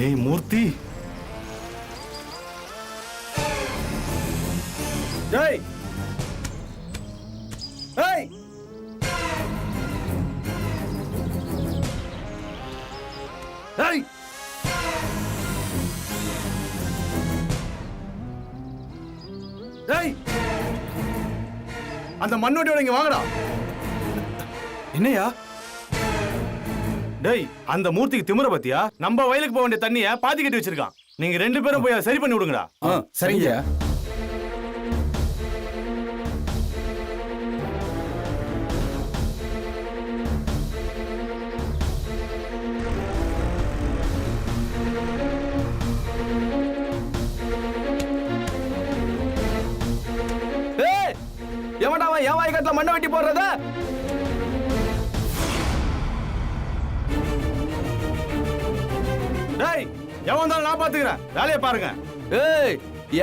டேய் மூர்த்தி, டேய் ஏய் டேய் டேய், அந்த மண்ணோட்டியோட இங்க வாங்கடா. என்னையா? டேய், அந்த மூர்த்திக்கு திமிர பத்தியா? நம்ம வயலுக்கு போக வேண்டிய தண்ணிய பாத்தி கட்டி வச்சிருக்கான். நீங்க 2 பேரும் போய் அதை சரி பண்ணி விடுங்கடா. சரிங்க. எவன்டா அவன் என் வாய்க்காட்டுல மண்ணை வெட்டி போடுறத? டேய், எவன் வந்தாலும் நான் பாத்துக்கிறேன், வேலையை பாருங்க. ஏய்,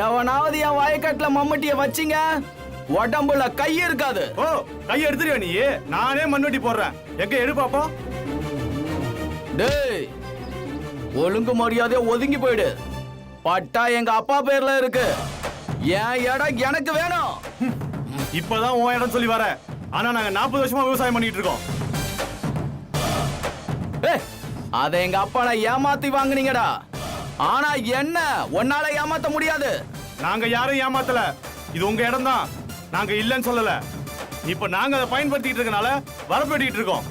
எவனாவது என் வாய்க்காட்டுல மம்மட்டிய வச்சிங்க, உடம்புல கை இருக்காது. ஓ, கையை எடுத்துருவ நீ? நானே மண்வெட்டி போடுறேன். எங்க எடு பாப்போம். டேய், ஒழுங்கு மரியாதையா ஒதுங்கி போயிடு. பட்டா எங்க அப்பா பேர்ல இருக்கு. என் இடம் எனக்கு வேணும். இப்பதான் உன் இடம் சொல்லி வர. ஆனா நாங்க 40 வருஷமா விவசாயம் பண்ணிட்டு இருக்கோம். அத எங்க அப்பா ஏமாத்தி வாங்குனீங்கடா. ஆனா என்ன உன்னால ஏமாத்த முடியாது. நாங்க யாரும் ஏமாத்தல. இது உங்க இடம் தான். நாங்க இல்லன்னு சொல்லல. இப்ப நாங்க அதை பயன்படுத்திட்டு இருக்கனால வரப்பு வெட்டிட்டு இருக்கோம்.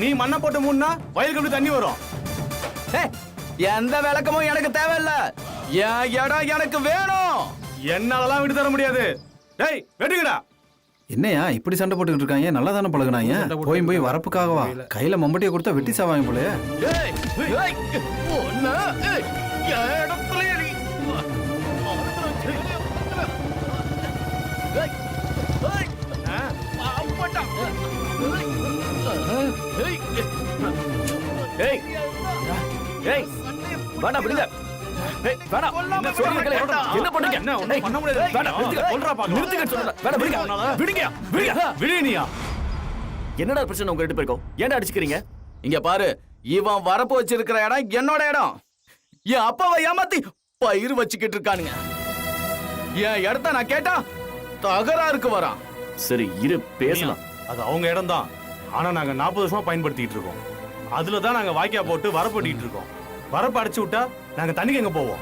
நீ மண்ணை போட்டு மூணா வயலுக்கு எப்படி தண்ணி வரும்? எந்த விளக்கமும் எனக்கு தேவையில்ல. என் இடம் எனக்கு வேணும். என்னாலலாம் விட்டு தர முடியாது. டேய், வெட்டுங்கடா. என்னையா இப்படி சண்டை போட்டுக்கிட்டு இருக்காங்க? நல்லா தானே பழகுனாங்க. போய் வரப்புக்காகவா? கையில மம்பட்டியை கொடுத்தா வெட்டி சாவாங்க போலயே. என்ன பண்றீங்க? என்னடா பிரச்சனை உங்க 2 பேருக்கும்? ஏன்டா அடிச்சுக்கிறீங்க? இங்க பாரு, இவன் வரப்பு வச்சிருக்கிற இடம் என்னோட இடம். என் அப்பாவை ஏமாத்தி பயிர் வச்சுக்கிட்டு இருக்கானுங்க. என் இடத்த நான் கேட்டா தகராறுக்கு வரான். சரி இரு, பேசலாம். அது அவங்க இடம் தான். ஆனா நாங்க 40 வருஷமா பயன்படுத்திட்டு இருக்கோம். அதுலதான் நாங்க வாய்க்கா போட்டு வரப்பு வெட்டிட்டு இருக்கோம். வரப்பு அடிச்சு விட்டா நாங்க தண்ணிக்கு எங்க போவோம்?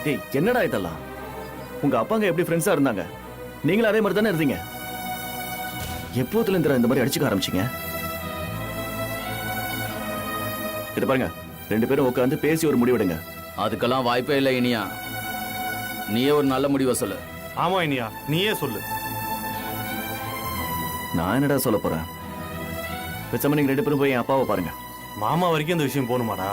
டேய், என்னடா இதெல்லாம்? உங்க அப்பாங்க எப்படி ஃப்ரெண்ட்ஸா இருந்தாங்க, நீங்களும் அதே மாதிரி தானே இருந்தீங்க. எப்போதுல இருந்து இந்த மாதிரி அடிச்சுக்க ஆரம்பிச்சீங்க? இது பாருங்க, 2 பேரும் உட்காந்து பேசி ஒரு முடிவெடுங்க. அதுக்கெல்லாம் வாய்ப்பே இல்லை இனியா. நீயே ஒரு நல்ல முடிவை சொல்லு. ஆமா இனியா, நீயே சொல்லு. நான் என்னடா சொல்ல போறேன்? பேசாம நீங்க 2 பேரும் போய் என் அப்பாவை பாருங்க. மாமா வரைக்கும் இந்த விஷயம் போகணுமாடா?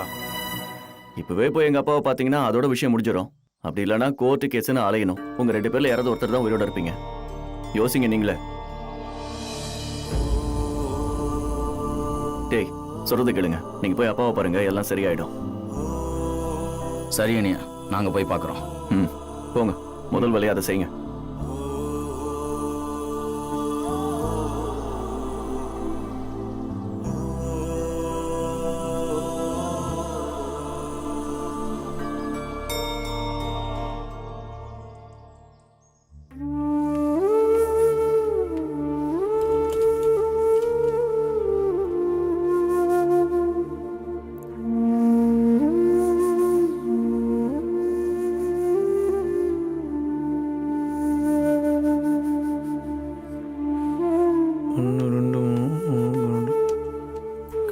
இப்பவே போய் எங்க அப்பாவை பாத்தீங்கன்னா அதோட விஷயம் முடிஞ்சிடும். அப்படி இல்லைன்னா கோர்ட்டு கேஸ்ன்னு அலையணும். உங்க 2 பேர்ல யாராவது ஒருத்தர் தான் உயிரோட இருப்பீங்க. யோசிங்க நீங்களே. டேய், சொல்றது கேளுங்க. நீங்க போய் அப்பாவை பாருங்க, எல்லாம் சரியாயிடும். சரி அனியா, நாங்க போய் பார்க்கறோம். போங்க, முதல் வேலையை அதை செய்யுங்க.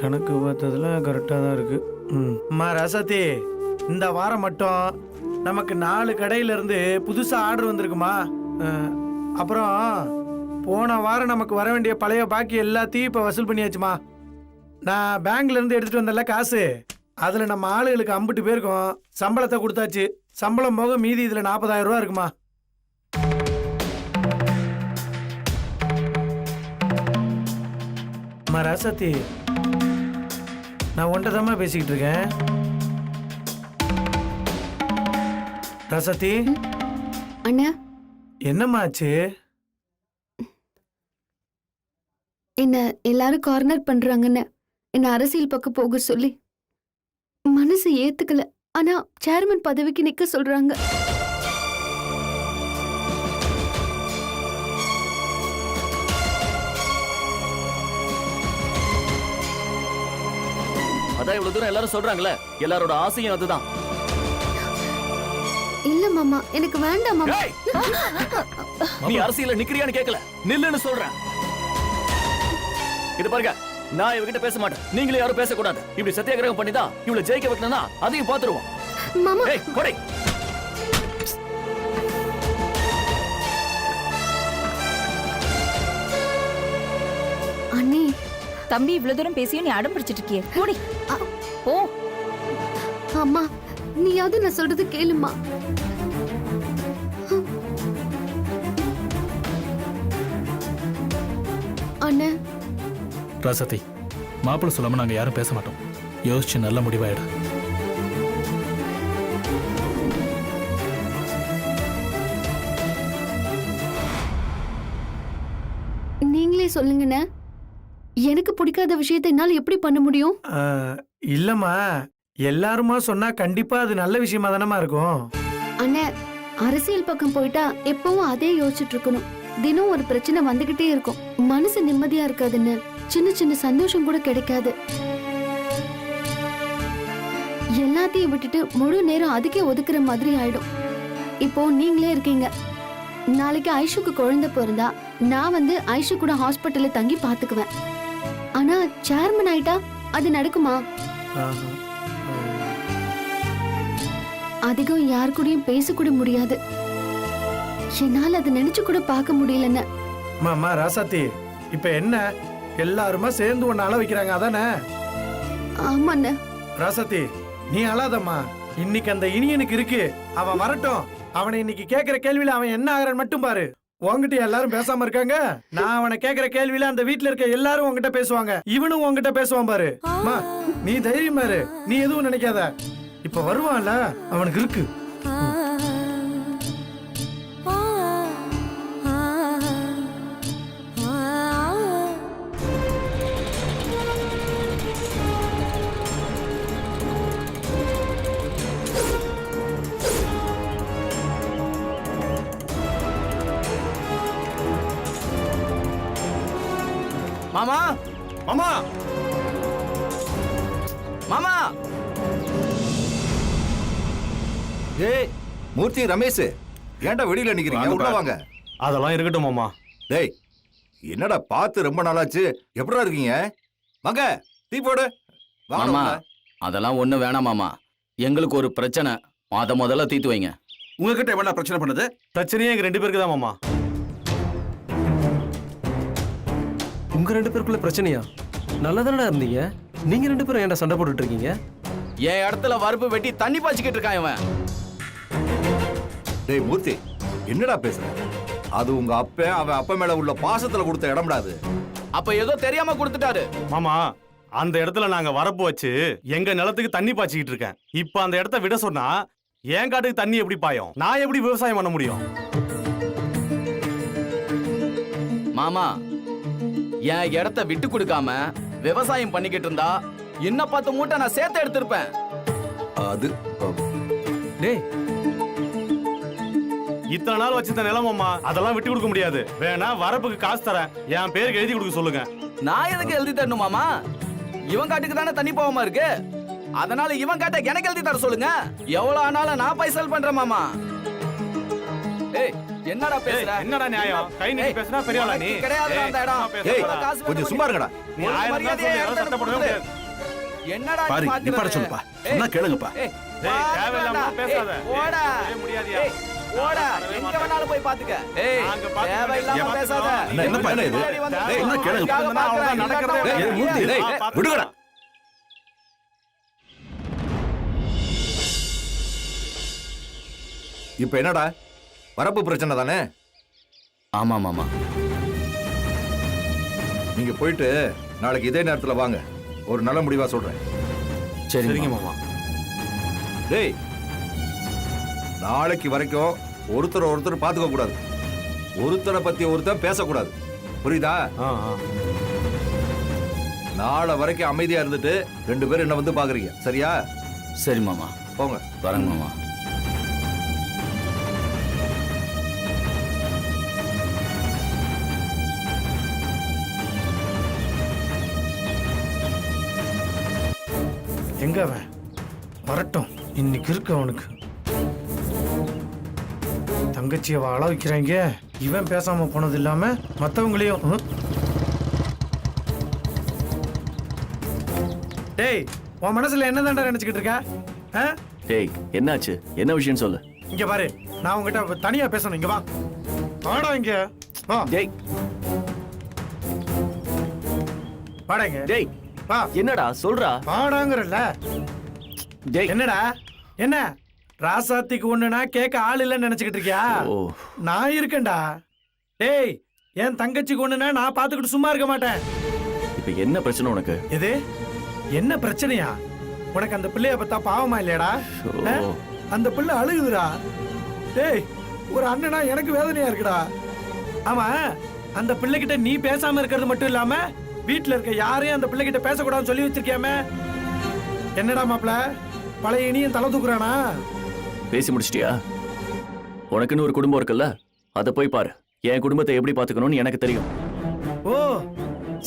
கணக்கு பார்த்ததுல கரெக்டாக தான் இருக்கு. அம்மா ரசத்தி, இந்த வாரம் மட்டும் நமக்கு 4 கடையிலேருந்து புதுசாக ஆர்டர் வந்திருக்குமா. அப்புறம் போன வாரம் நமக்கு வர வேண்டிய பழைய பாக்கி எல்லாத்தையும் இப்போ வசூல் பண்ணியாச்சுமா. நான் பேங்க்லேருந்து எடுத்துகிட்டு வந்தல காசு, அதில் நம்ம ஆளுகளுக்கு 50 பேருக்கும் சம்பளத்தை கொடுத்தாச்சு. சம்பளம் போக மீதி இதில் 40,000 ரூபா இருக்குமா. அம்மா ரசத்தி, நான் ஒன்றதாம்மா பேசிக்கிட்டு இருக்கேன். ரசத்தி அண்ணா, என்னம்மா ஆச்சு? என்ன எல்லாரும் கார்னர் பண்றாங்கன்னு என்ன அரசியல் பக்கம் போக சொல்லி மனசு ஏத்துக்கல. ஆனா சேர்மன் பதவிக்கு நிக்க சொல்றாங்க. அதான் இவ்வளவு தூரம் எல்லாரும் சொல்றாங்களே, எல்லாரோட ஆசையும் அதுதான். இல்ல மாமா, எனக்கு வேண்டாம் மாமா. ஏய்! நீ அரசியல்ல நிக்கிறியான்னு கேட்கல, நில்லுன்னு சொல்றேன். இது பாருங்க, நான் இவகிட்ட பேச மாட்டேன். நீங்களே யாரும் பேசக்கூடாது. இப்படி சத்தியாகிரகம் பண்ணிதான் இவளை ஜெயிக்க வைக்கணும்னா அதையும் பாத்துருவோம். மாமா, ஏய், கொடை. அண்ணி. தம்பி இவ்வளவு தூரம் பேசியும் நீ அடம் பிடிச்சிட்டு இருக்கியே, போடி. போ. அம்மா, நீயாவது நான் சொல்றது கேளுமா. அண்ணே, ராசதி, மாப்பிள்ளை சொல்லாம நாங்க யாரும் பேச மாட்டோம். யோசிச்சு நல்ல முடிவாயிடு. நீங்களே சொல்லுங்கண்ணே. எனக்கு பிடிக்காத விஷயத்தை என்னால எப்படி பண்ண முடியும்? இல்லம்மா, எல்லாருமா சொன்னா கண்டிப்பா அது நல்ல விஷயமா தானமா இருக்கும். அண்ணே, அரசியல் பக்கம் போயிட்டா எப்பவும் அதே யோசிச்சுட்டு இருக்கணும். தினம் ஒரு பிரச்சனை வந்துகிட்டே இருக்கும். மனசு நிம்மதியா இருக்காதுன்னு. சின்ன சின்ன சந்தோஷம் கூட கிடைக்காது. எல்லாத்தையும் விட்டுட்டு முழு நேரம் அதுக்கே ஒதுக்குற மாதிரி ஆயிடும். இப்போ நீங்களே இருக்கீங்க. நாளைக்கு ஐஷுக்கு குழந்தை பிறந்தா நான் வந்து ஐஷு கூட ஹாஸ்பிட்டல்ல தங்கி பாத்துக்குவேன். ஆனா சேர்மன் ஆயிட்டா அது நடக்குமா? ஆஹா. அதிகம் யார் கூடயும் பேசக்கூட முடியாது. என்னால அதை நினைச்சு கூட பார்க்க முடியலன்னு. மாமா ராசாத்தி, இப்ப என்ன எல்லாருமா சேர்ந்து ஒன்னு அழ வைக்கிறாங்க அதானே? ஆமாண்ண. ராசாத்தி, நீ அழாதம்மா. இன்னைக்கு அந்த இனியனுக்கு இருக்கு. அவன் வரட்டும். அவனை இன்னைக்கு கேக்குற கேள்வியில அவன் என்ன ஆகுறான்னு மட்டும் பாரு. உங்ககிட்ட எல்லாரும் பேசாம இருக்காங்க. நான் அவனை கேக்குற கேள்வியில அந்த வீட்டுல இருக்க எல்லாரும் உங்ககிட்ட பேசுவாங்க. இவனும் உங்ககிட்ட பேசுவான் பாரு. அம்மா, நீ தைரியமா இரு. நீ எதுவும் நினைக்காத. இப்ப வருவான்ல, அவனுக்கு இருக்கு. மாமா, மாமா, மாமா. டேய் மூர்த்தி, ரமேஷ், ஏன்டா வெளியில நிக்கிறீங்க? உள்ள வாங்க. அதெல்லாம் இருக்கட்டும் மாமா. டேய், என்னடா பார்த்து ரொம்ப நாளாச்சு. எப்படிடா இருக்கீங்க? வாங்க, டீ போடு. வாங்க மாமா, உள்ள. அதெல்லாம் ஒண்ணு வேணாம் மாமா. எங்களுக்கு ஒரு பிரச்சனை, அத முதல்ல தீர்த்து வைங்க. உங்ககிட்ட என்ன பிரச்சனை பண்ணுது? பிரச்சனையே எங்க 2 பேருக்கு தான் மாமா. உங்க 2 பேருக்குள்ள பிரச்சனையா? நல்லதானடா இருந்தீங்க. நீங்க 2 பேரும் ஏன்டா சண்டை போட்டுட்டு இருக்கீங்க? என் இடத்துல வரப்பு வெட்டி தண்ணி பாய்ச்சிக்கிட்டு இருக்கான் இவன். டேய் மூர்த்தி, என்னடா பேசுற? அது உங்க அப்பன் அவன் அப்ப மேல உள்ள பாசத்துல கொடுத்த இடம்டா அது. அப்ப ஏதோ தெரியாம கொடுத்துட்டாரு. மாமா, அந்த இடத்துல நாங்க வரப்பு வச்சு எங்க நிலத்துக்கு தண்ணி பாய்ச்சிக்கிட்டு இருக்கேன். இப்ப அந்த இடத்த விட சொன்னா என் காட்டுக்கு தண்ணி எப்படி பாயும்? நான் எப்படி விவசாயம் பண்ண முடியும்? மாமா, என் இடத்த விட்டு கொடுக்காம விவசாயம் பண்ணிக்கிட்டு இருந்தா இன்னும் 10 மூட்டை நான் சேர்த்து எடுத்திருப்பேன். அது டேய், இத்தனை நாள் வச்சிருந்த நிலமாமா, அதெல்லாம் விட்டு கொடுக்க முடியாது. வேணா வரப்புக்கு காசு தரேன், என் பேருக்கு எழுதி கொடுக்க சொல்லுங்க. நான் எதுக்கு எழுதி தரணும் மாமா? இவன் காட்டுக்கு தானே தண்ணி போகாம இருக்கு. அதனால இவன் காட்ட எனக்கு எழுதி தர சொல்லுங்க. எவ்வளவு ஆனாலும் நான் பைசல் பண்றேன் மாமா. ஏய், என்னடா பேசுற? என்னடா நியாயம்? கை நீட்டி பேசினா பெரிய ஆளா நீ? கிடையாதுடா அந்த இடம். ஏய், எவ்வளவு காசு கொஞ்சம் சும்மா இருங்கடா. நீ ஆயிரம் தான் சொல்லி யாரும் சட்டை போடவே முடியாது. என்னடா பாரு, நீ நிப்பாட பாக்குறது? சொல்லுப்பா. சொன்னா கேளுங்கப்பா. ஏய், டேய், தேவையில்லாம பேசாத. ஓடா. ஏய், முடியாதியா? ஓடா, எங்க வேணாலும் போய் பாத்துக்க. ஏய், நாங்க பாத்துக்க தேவையில்லாம மாட்டோம். பேசாத. அண்ணா, என்னப்பா என்ன இது? டேய், சொன்னா கேளுங்க. அவ்வளவுதான் நடக்கிறதே. டேய், மூர்த்தி, டேய், விடுங்கடா. இப்ப என்னடா, வரப்பு பிரச்சனை தானே? ஆமா மாமா. நீங்க போயிட்டு நாளைக்கு இதே நேரத்துல வாங்க. ஒரு நல்ல முடிவா சொல்றேன். சரிங்க சரிங்க மாமா. டேய், நாளைக்கு வரைக்கும் ஒருத்தர் பாத்துக்க கூடாது. ஒருத்தரை பத்தி ஒருத்தர் பேசக்கூடாது. புரியுதா? ஆ, ஆ. நாளை வரைக்கும் அமைதியா இருந்துட்டு 2 பேரும் என்ன வந்து பாக்குறீங்க. சரியா? சரி மாமா, போங்க. வரேங்க மாமா. எங்க அவன் வரட்டும், இன்னைக்கு இருக்கு அவனுக்கு. தங்கச்சியை வாழ வைக்கிறாங்க, இவன் பேசாம போனது இல்லாம மத்தவங்களையும். டேய், உன் மனசுல என்னதான்டா நினைச்சுக்கிட்டு இருக்க? ஆ? டேய் என்னாச்சு, என்ன விஷயம் சொல்லு. இங்க பாரு, நான் உங்ககிட்ட தனியா பேசணும். இங்க வா, வாடா இங்க வா. டேய் வாடா இங்க. டேய் வா, என்னடா சொல்றா. வாடாங்கறல்ல. டேய் என்னடா என்ன ராசாத்திக்கு ஒண்ணுனா கேட்க ஆள் இல்லைன்னு நினைச்சுக்கிட்டு இருக்கியா? ஓ. நான் இருக்கேன்டா. டேய், என் தங்கச்சிக்கு ஒண்ணுனா நான் பாத்துக்கிட்டு சும்மா இருக்க மாட்டேன். இப்ப என்ன பிரச்சனை உனக்கு? எது என்ன பிரச்சனையா? உனக்கு அந்த பிள்ளைய பார்த்தா பாவமா இல்லையாடா? ஓ. அந்த பிள்ளை அழுகுதுடா. டேய், ஒரு அண்ணனா எனக்கு வேதனையா இருக்குடா. ஆமா, அந்த பிள்ளைகிட்ட நீ பேசாம இருக்கிறது மட்டும் இல்லாம வீட்டுல இருக்க யாரையும் அந்த பிள்ளைகிட்ட பேசக்கூடாதுன்னு சொல்லி வச்சிருக்கியாமே. என்னடா மாப்ள, பழைய இனியும் தலை தூக்குறானா? பேசி முடிச்சிட்டியா? உனக்குன்னு ஒரு குடும்பம் இருக்குல்ல, அதை போய் பாரு. என் குடும்பத்தை எப்படி பாத்துக்கணும்னு எனக்கு தெரியும். ஓ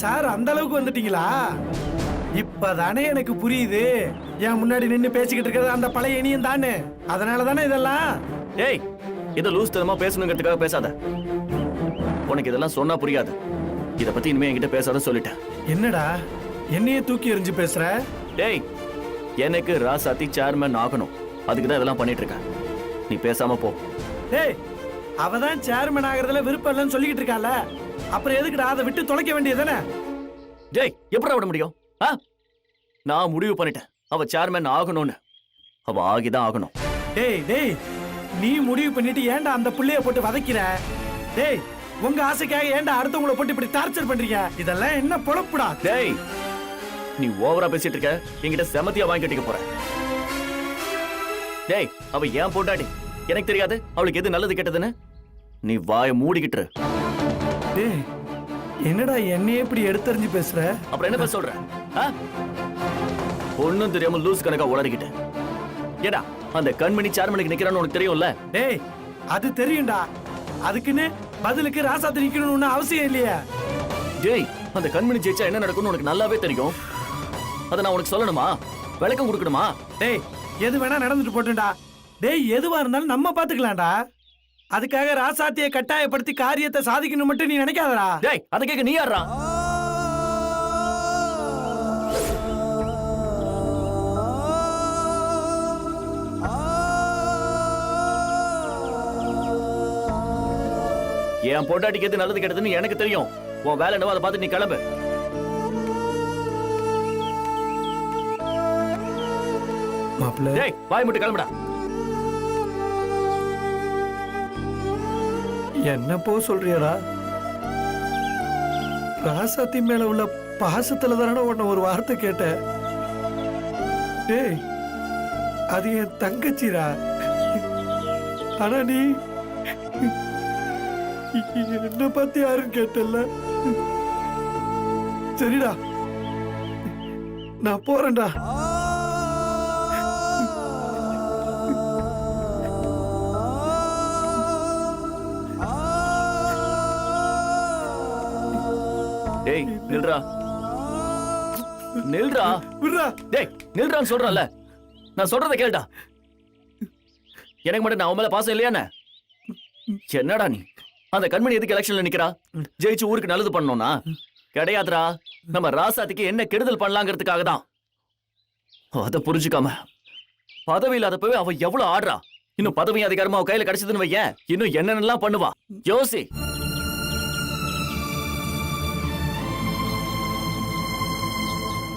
சார், அந்த அளவுக்கு வந்துட்டீங்களா? இப்பதானே எனக்கு புரியுது. என் முன்னாடி நின்னு பேசிக்கிட்டு இருக்கிறது அந்த பழைய இனியும் தானே. அதனால தானே இதெல்லாம். ஏய், இதை லூஸ் தனமா பேசணுங்கிறதுக்காக பேசாத. உனக்கு இதெல்லாம் சொன்னா புரியாது. இத பத்தி இனிமே என்கிட்ட பேசாத சொல்லிட்டேன். என்னடா என்னையே தூக்கி எறிஞ்சு பேசுற? டேய், எனக்கு ராசாத்தி சேர்மன் ஆகணும். அதுக்கு தான் இதெல்லாம் பண்ணிட்டு இருக்கேன். நீ பேசாம போ. டேய், அவதான் சேர்மன் ஆகிறதுல விருப்பம் இல்லைன்னு சொல்லிக்கிட்டு இருக்கால, அப்புறம் எதுக்குடா அதை விட்டு தொலைக்க வேண்டியதுதானே? டேய், எப்படி விட முடியும்? நான் முடிவு பண்ணிட்டேன், அவ சேர்மன் ஆகணும்னு. அவ ஆகிதான் ஆகணும். டேய் டேய், நீ முடிவு பண்ணிட்டு ஏன்டா அந்த புள்ளைய போட்டு வதைக்கிற? டேய், உங்க ஆசைக்காக ஏன்டா அடுத்தவங்கள போட்டு இப்படி டார்ச்சர் பண்றீங்க? இதெல்லாம் என்ன பொழப்புடா? டேய், நீ ஓவரா பேசிட்டு இருக்க. என்கிட்ட செமத்தியா வாங்கி கட்டிக்க போற. டேய், அவ ஏன் பொண்டாட்டி, எனக்கு தெரியாது அவளுக்கு எது நல்லது கெட்டதுன்னு. நீ வாயை மூடிக்கிட்டு. டேய், என்னடா என்னையே இப்படி எடுத்தறிஞ்சு பேசுற? அப்புறம் என்ன பேச சொல்ற? ஒண்ணும் தெரியாம லூஸ் கணக்கா உளறிக்கிட்ட. ஏடா, அந்த கண்மணி சேர்மனுக்கு நிக்கிறான்னு உனக்கு தெரியும்ல? டேய், அது தெரியும்டா. அதுக்குன்னு பதிலுக்கு ராசாத்தி நிக்கணும்னு அவசியம் இல்லையே. டேய், அந்த கண்மணி ஜெயிச்சா என்ன நடக்கும்னு உனக்கு நல்லாவே தெரியும். அதை நான் உனக்கு சொல்லணுமா? விளக்கம் கொடுக்கணுமா? டேய், எது வேணா நடந்துட்டு போட்டுடா. டேய், எதுவா இருந்தாலும் நம்ம பாத்துக்கலாம்டா. அதுக்காக ராசாத்தியை கட்டாயப்படுத்தி காரியத்தை சாதிக்கணும் மட்டும் நீ நினைக்காதடா. டேய், அதை கேட்க நீ யாரா? என் பொண்டாட்டிக்கு எது நல்லது கெட்டதுன்னு எனக்கு தெரியும். உன் வேலை என்னவோ அதை பார்த்து நீ கிளம்பு. மாப்பிள்ள, டேய், வாய் மட்டும் கிளம்புடா. என்ன போ சொல்றியடா? ராசாத்தி மேல உள்ள பாசத்துல தானடா உன்ன ஒரு வார்த்தை கேட்டேன். டேய், அது என் தங்கச்சிடா. ஆனா நீ என்ன பத்தி யாரும் கேட்டல. சரிடா, நான் போறேன்டா. டேய், நில்றா நில்றா. விடுடா. டேய், நில்றான்னு சொல்றல. நான் சொல்றதை கேளுடா. எனக்கு மட்டும் நான் அவன் மேல பாசம் இல்லையானே? என்னடா நீ? அந்த கண்மணி எதுக்கு எலெக்ஷன்ல நிக்கிறா? ஜெயிச்சு ஊருக்கு நல்லது பண்ணணும்னா? கிடையாதுடா. நம்ம ராசாத்திக்கு என்ன கெடுதல் பண்ணலாங்கிறதுக்காக தான். அதை புரிஞ்சுக்காம பதவி இல்லாதப்பவே அவ எவ்வளவு ஆடுறா. இன்னும் பதவி அதிகாரமா அவ கையில கிடைச்சதுன்னு வையேன், இன்னும் என்னென்னலாம் பண்ணுவா யோசி.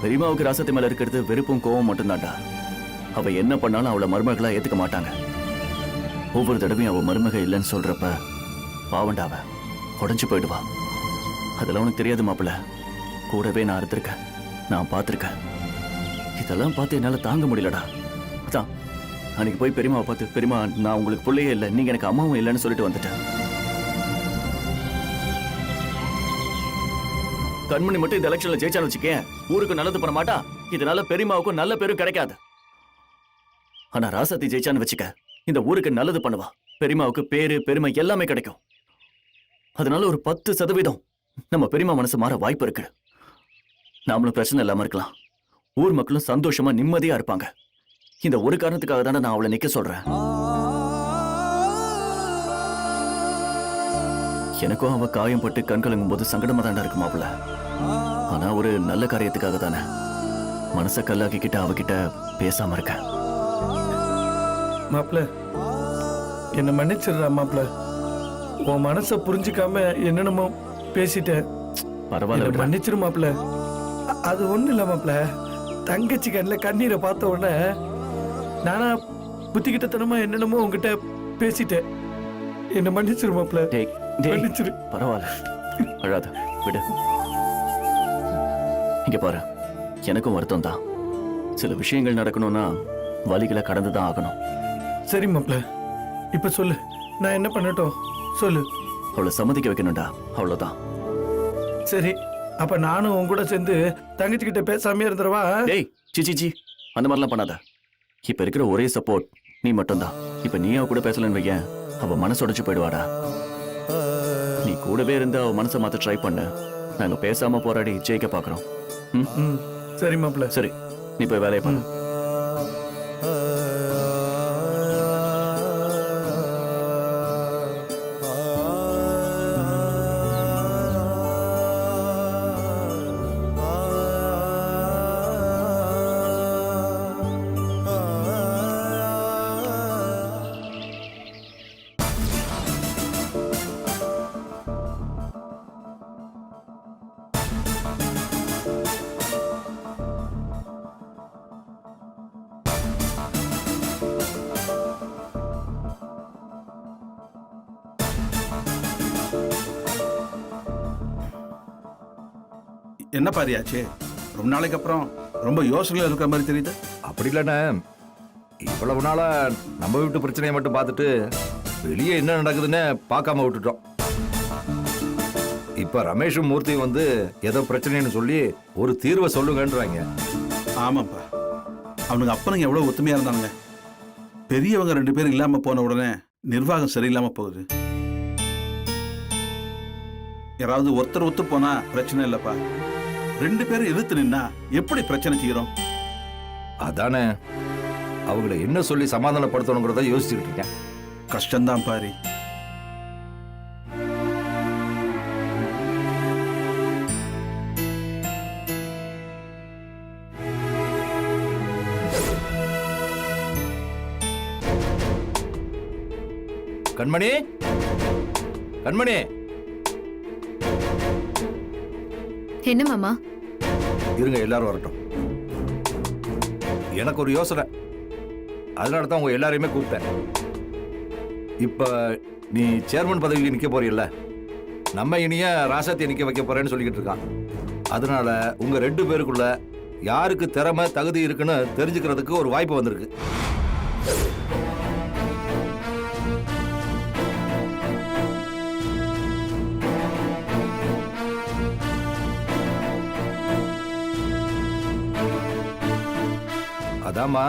பெரியமாவுக்கு ராசத்தி மேல இருக்கிறது வெறுப்பும் கோவம் மட்டும்தான்டா. அவ என்ன பண்ணாலும் அவளை மருமகளா ஏத்துக்க மாட்டாங்க. ஒவ்வொரு தடவையும் அவ மருமக இல்லைன்னு சொல்றப்ப பாவண்டாவ உடஞ்சு போயிடுவா. அதெல்லாம் உனக்கு தெரியாது மாப்பிள்ள. கூடவே நான் இருந்திருக்கேன், நான் பார்த்திருக்கேன். இதெல்லாம் பார்த்து என்னால தாங்க முடியலடா. அதான் அன்னைக்கு போய் பெரியமாவை பார்த்து, பெரியமா நான் உங்களுக்கு பிள்ளையே இல்லை, நீங்க எனக்கு அம்மாவும் இல்லைன்னு சொல்லிட்டு வந்துட்டேன். கண்மணி மட்டும் இந்த எலெக்ஷன்ல ஜெயிச்சான்னு வச்சுக்கேன், ஊருக்கு நல்லது பண்ண மாட்டா. இதனால பெரியமாவுக்கும் நல்ல பேரும் கிடைக்காது. ஆனா ராசாத்தி ஜெயிச்சான்னு வச்சுக்க இந்த ஊருக்கு நல்லது பண்ணுவா. பெரியம்மாவுக்கு பேரு பெருமை எல்லாமே கிடைக்கும். அதனால ஒரு 10% நம்ம பெரியம்மா மனசு மாற வாய்ப்பு இருக்கு. நாமளும் பிரச்சனை இல்லாம இருக்கலாம். ஊர் மக்களும் சந்தோஷமா நிம்மதியா இருப்பாங்க. இந்த ஒரு காரணத்துக்காக தானே நான் அவளை நிக்க சொல்றேன். எனக்கும் அவ காயம் பட்டு கண் கலங்கும் போது சங்கடமா தாண்டா இருக்கு மாப்பிள்ள. ஆனா ஒரு நல்ல காரியத்துக்காக தானே மனச கல்லாக்கிக்கிட்ட அவகிட்ட பேசாம இருக்க. மாப்பிள்ள என்னை மன்னிச்சிடுறா மாப்பிள்ள. உன் மனசை புரிஞ்சுக்காம என்னென்னமோ பேசிட்டேன். பரவாயில்ல விடுடா. மன்னிச்சிரு மாப்பிள்ள. அது ஒண்ணும் இல்ல மாப்பிள்ள. தங்கச்சி கண்ணில் கண்ணீரை பார்த்த உடனே நானா புத்திக்கிட்டத்தனமா என்னென்னமோ உங்ககிட்ட பேசிட்டேன். என்ன மன்னிச்சிரு மாப்பிள்ள. டேய், டேய், மன்னிச்சிரு. பரவாயில்ல, அழாத, விடு. இங்க பாரு, எனக்கும் வருத்தம் தான். சில விஷயங்கள் நடக்கணும்னா வலிகளை கடந்துதான் ஆகணும். சரி மாப்பிள்ள, இப்ப சொல்லு, நான் என்ன பண்ணட்டும் சொல்லு. அவளை சம்மதிக்க வைக்கணும்டா, அவ்வளவுதான். சரி, அப்ப நானும் உன் கூட சேர்ந்து தங்கச்சி கிட்ட பேசாம இருந்துருவா. டேய், சி அந்த மாதிரிலாம் பண்ணாத. இப்ப இருக்கிற ஒரே சப்போர்ட் நீ மட்டும்தான். இப்ப நீ அவ கூட பேசலன்னு வையேன், அவ மனசு உடைச்சு போயிடுவாடா. நீ கூடவே இருந்து அவ மனசை மாத்த ட்ரை பண்ண. நாங்க பேசாம போராடி ஜெயிக்க பாக்குறோம். சரி மாப்பிள்ள. சரி, நீ போய் வேலையை பண்ணு. என்ன பாரியாச்சு? ரொம்ப நாளைக்கு அப்புறம் ரொம்ப யோசனையில் இருக்கிற மாதிரி தெரியுது. அப்படி இல்லைண்ணே, இவ்வளவு நாளா நம்ம வீட்டு பிரச்சனையை மட்டும் பார்த்துட்டு வெளியே என்ன நடக்குதுன்னு பார்க்காம விட்டுட்டோம். இப்ப ரமேஷும் மூர்த்தியும் வந்து ஏதோ பிரச்சனைன்னு சொல்லி ஒரு தீர்வை சொல்லுங்கன்றாங்க. ஆமாப்பா, அவனுக்கு அப்பனுங்க எவ்வளோ ஒத்துமையாக இருந்தானுங்க. பெரியவங்க 2 பேரும் இல்லாமல் போன உடனே நிர்வாகம் சரியில்லாமல் போகுது. யாராவது ஒருத்தர் ஒத்து போனா பிரச்சனை இல்லைப்பா. 2 பேரும் எதிர்த்து நின்னா எப்படி பிரச்சனை தீரும்? அதானே அவங்களை என்ன சொல்லி சமாதானப்படுத்தணுங்கிறத யோசிச்சுக்கிட்டு இருக்கேன். கஷ்டம்தான் பாரி. கண்மணி, கண்மணி. என்ன மாமா? இருங்க, எல்லாரும் வரட்டும். எனக்கு ஒரு யோசனை, அதனால தான் உங்க எல்லாரையுமே கூப்பிட்டேன். இப்ப நீ சேர்மன் பதவியில் நிக்க போறீல்ல, நம்ம இனிய ராசாத்தியை நிக்க வைக்க போறேன்னு சொல்லிக்கிட்டு இருக்கான். அதனால உங்க 2 பேருக்குள்ள யாருக்கு திறமை தகுதி இருக்குன்னு தெரிஞ்சுக்கிறதுக்கு ஒரு வாய்ப்பு வந்திருக்கு. அதாமா,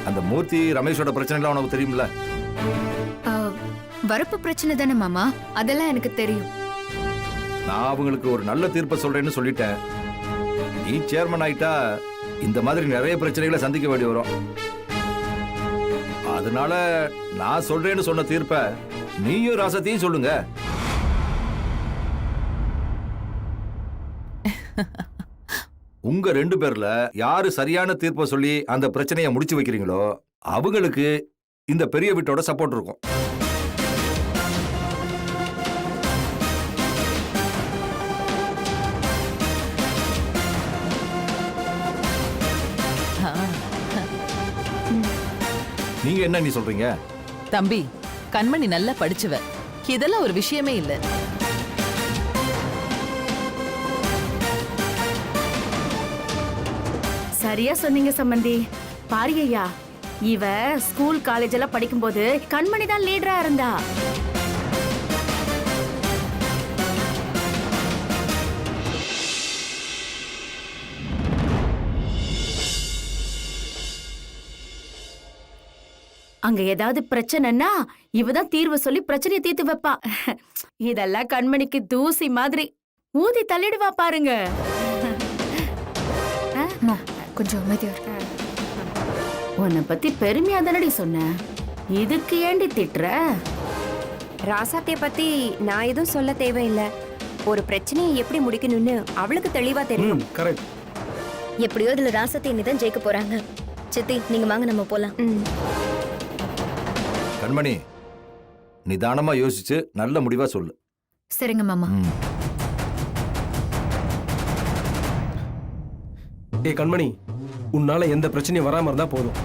அந்த மூர்த்தி ரமேஷோட பிரச்சனை உனக்கு தெரியும்ல? வரப்பு பிரச்சனை தானே மாமா, அதெல்லாம் எனக்கு தெரியும். நான் அவங்களுக்கு ஒரு நல்ல தீர்ப்பை சொல்றேன்னு சொல்லிட்டேன். நீ சேர்மன் ஆயிட்டா இந்த மாதிரி நிறைய பிரச்சனைகளை சந்திக்க வேண்டி வரும். அதனால நான் சொல்றேன்னு சொன்ன தீர்ப்பை நீயும் ராசத்தையும் சொல்லுங்க. உங்க 2 பேர்ல யாரு சரியான தீர்ப்பை சொல்லி அந்த பிரச்சனையை முடிச்சு வைக்கிறீங்களோ அவங்களுக்கு இந்த பெரிய வீட்டோட சப்போர்ட் இருக்கும். நீங்க என்ன நீ சொல்றீங்க? தம்பி, கண்மணி நல்லா படிச்சவ, இதெல்லாம் ஒரு விஷயமே இல்ல. சரியா சொன்னீங்க சம்பந்தி. பாரியையா, இவ ஸ்கூல் காலேஜ் எல்லாம் படிக்கும்போது கண்மணி தான் லீடரா இருந்தா. அங்க ஏதாவது பிரச்சனைன்னா இவதான் தீர்வு சொல்லி பிரச்சனையை தீர்த்து வைப்பா. இதெல்லாம் கண்மணிக்கு தூசி மாதிரி ஊதி தள்ளிடுவா பாருங்க. கொஞ்சம் அமைதியா உன்னை பத்தி பெருமையா தானடி சொன்ன, இதுக்கு ஏண்டி திட்டுற? ராசாத்திய பத்தி நான் எதுவும் சொல்ல தேவையில்லை. ஒரு பிரச்சனையை எப்படி முடிக்கணும்னு அவளுக்கு தெளிவா தெரியும். கரெக்ட். எப்படியோ இதுல ராசத்தை தான் ஜெயிக்க போறாங்க. சித்தி நீங்க வாங்க நம்ம போலாம். கண்மணி, நிதானமா யோசிச்சு நல்ல முடிவா சொல்லு. சரிங்க மாமா. ஏய் கண்மணி, உன்னால எந்த பிரச்சனையும் வராம இருந்தா போதும்.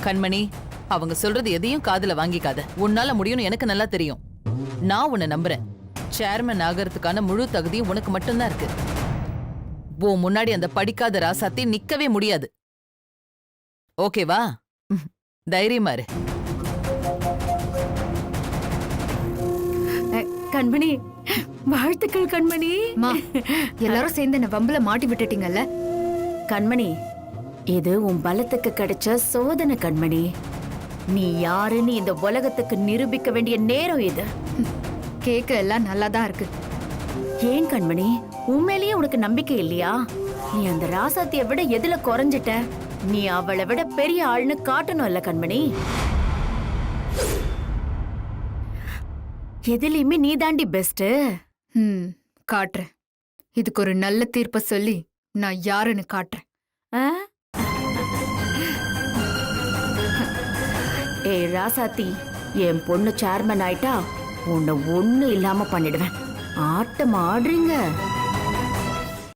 கண்மணி, அவங்க சொல்றது எதையும் காதுல வாங்கிக்காத. உன்னால முடியும்னு எனக்கு நல்லா தெரியும். நான் உன்னை நம்புறேன். சேர்மன் ஆகிறதுக்கான முழு தகுதியும் உனக்கு மட்டும்தான் இருக்கு. உன் முன்னாடி அந்த படிக்காத ராசாத்தி நிக்கவே முடியாது. ஓகேவா? தைரியமா இரு. கண்மணி, வாழ்த்துக்கள் கண்மணி. எல்லாரும் சேர்ந்து என்ன வம்புல மாட்டி விட்டுட்டீங்கல்ல. கண்மணி, இது உன் பலத்துக்கு கிடைச்ச சோதனை கண்மணி. நீ யாருன்னு இந்த உலகத்துக்கு நிரூபிக்க வேண்டிய நேரம் இது. கேக்க எல்லாம் நல்லா தான் இருக்கு. ஏன் கண்மணி, உண்மையிலேயே உனக்கு நம்பிக்கை இல்லையா? நீ அந்த ராசாத்திய விட எதுல குறைஞ்சிட்ட? நீ அவளை விட பெரிய ஆள்னு காட்டணும் இல்ல கண்மணி? எதுலயுமே நீ தாண்டி பெஸ்ட். காட்டுறேன். இதுக்கு ஒரு நல்ல தீர்ப்ப சொல்லி நான் யாருன்னு காட்டுறேன். ஏய் ராசாத்தி, என் பொண்ணு சேர்மன் ஆயிட்டா உன்னை ஒண்ணு இல்லாம பண்ணிடுவேன். ஆட்டம் ஆடுறீங்க.